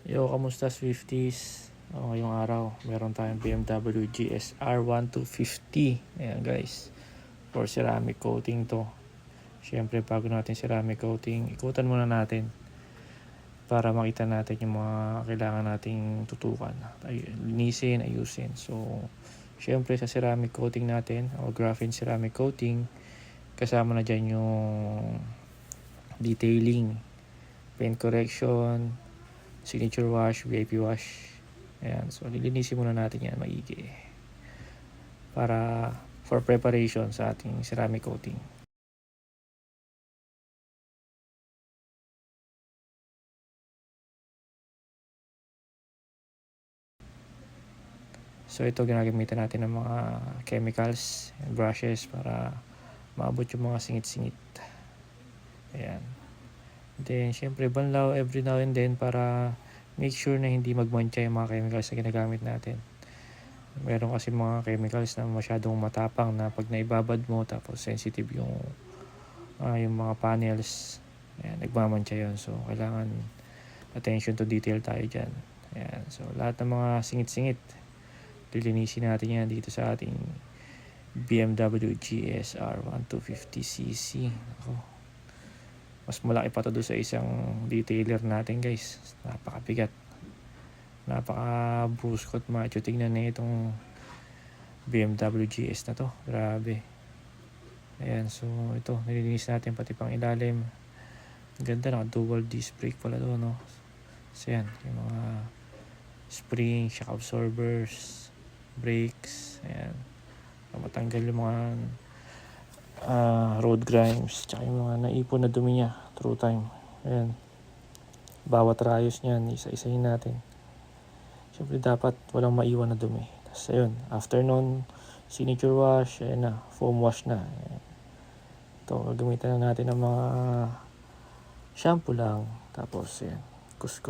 Yo, kamusta Swifties? Ngayong araw, meron tayong BMW GSR 1250. Ayan guys, for ceramic coating to. Siyempre, bago natin ceramic coating, ikutan muna natin para makita natin yung mga kailangan nating tutukan. Linisin, ayusin. So, siyempre sa ceramic coating natin, o graphene ceramic coating, kasama na dyan yung detailing, paint correction, signature wash, VIP wash. Ayan, so lilinisin muna natin yan maigi para for preparation sa ating ceramic coating. So ito, ginagamitan natin ng mga chemicals and brushes para maabot yung mga singit-singit. Ayan. Then syempre banlaw every now and then para make sure na hindi magmantsa yung mga chemicals na ginagamit natin. Meron kasi mga chemicals na masyadong matapang na pag naibabad mo tapos sensitive yung mga panels, ayan, nagmamantsa yun. So kailangan attention to detail tayo dyan. Ayan. So lahat ng mga singit-singit lilinisin natin yan dito sa ating BMW GSR 1250cc. Ako, mas malaki pa to doon sa isang detailer natin guys. Napakabigat, napaka bruskot macho. Tingnan na itong BMW GS na to, grabe. Ayan, so ito nililinis natin pati pang ilalim. Ganda, naka dual disc brake pala to, no? So yan, yung mga spring, shock absorbers, brakes, ayan, matanggal yung mga road grimes, tsaka yung mga naipon na dumi niya through time. Ayan, bawat rayos niyan isa-isahin natin. Siyempre dapat walang maiwan na dumi. Tapos ayun, after nun, signature wash, ayan na, foam wash na. Ayan. Ito, gagamitan na natin ng mga shampoo lang. Tapos ayan, kus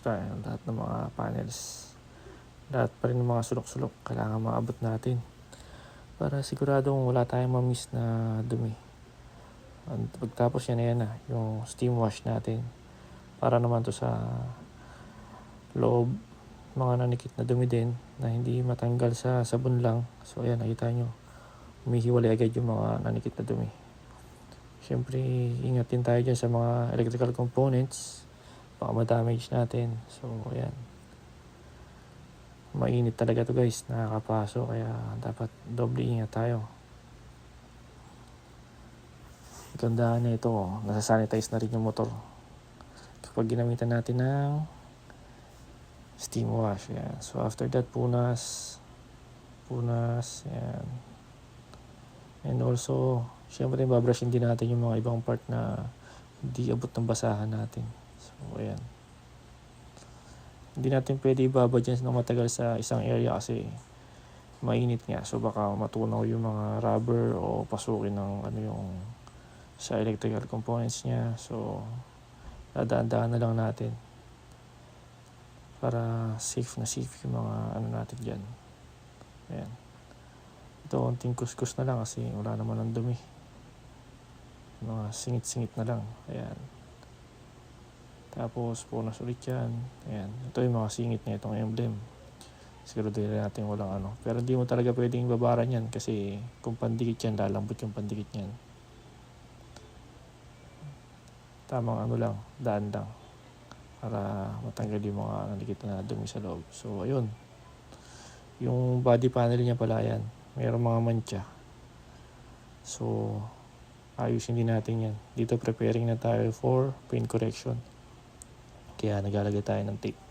tayo lahat ng mga panels. Lahat pa rin ng mga sulok-sulok kailangan maabot natin para siguradong wala tayong ma-miss na dumi. Pagtapos yan na yung steam wash natin para naman to sa loob, mga nanikit na dumi din na hindi matanggal sa sabon lang. So ayan, nakita nyo, humihiwalay agad yung mga nanikit na dumi. Siyempre, ingat din tayo dyan sa mga electrical components, baka ma-damage natin. So ayan, mainit talaga to guys, nakakapaso, kaya dapat doble ingat tayo. Gandaan na ito, nasa-sanitize na rin yung motor kapag ginamitan natin ng steam wash. Yan. So after that, punas, yan. And also, syempre babrushin din natin yung mga ibang part na hindi abot ng basahan natin. So ayan, hindi natin pwede ibabad yan ng matagal sa isang area kasi mainit nga. So baka matunaw yung mga rubber o pasukin ng yung sa electrical components niya. So dadaan-daan na lang natin para safe na safe yung mga natin dyan. Ayan. Ito, konting kuskus na lang kasi wala naman ng dumi. Mga singit-singit na lang. Ayan. Tapos punas ulit yan. Ayan. Ito yung mga singit niya, itong emblem. Siguro din natin walang Pero hindi mo talaga pwedeng babaran yan kasi kung pandikit yan, lalambot yung pandikit yan. Tamang lang, daan lang para matanggal yung mga nalikit na dumi sa loob. So ayun, yung body panel niya pala yan, mayroong mga mancha. So ayusin din natin yan. Dito preparing na tayo for paint correction. Kaya naglalagay tayo ng tape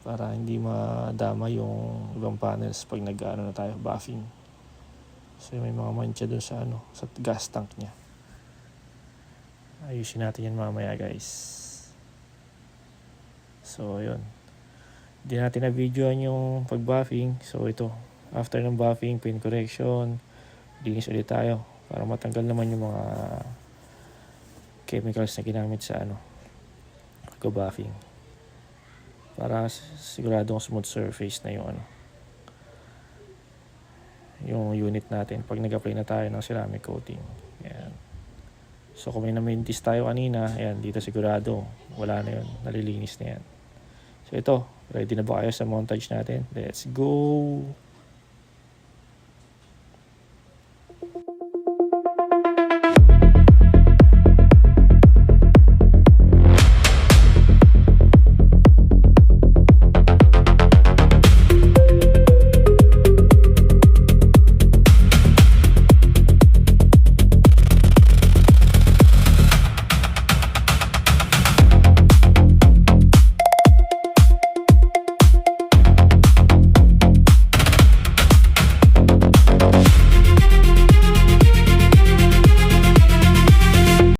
para hindi madama yung ibang panels pag na tayo buffing. So may mga mancha dun sa sa gas tank niya. Ayusin natin yan mamaya guys. So yun, hindi natin na-videoan yung pag-buffing. So ito, after ng buffing, paint correction, linis ulit tayo para matanggal naman yung mga chemicals na ginamit sa pag-buffing, para siguradong smooth surface na yung unit natin pag nag-apply na tayo ng ceramic coating. Ayan. So kung may na-mintis tayo kanina, ayan, dito sigurado wala na yun, nalilinis na yan. So ito, ready na ba kayo sa montage natin? Let's go!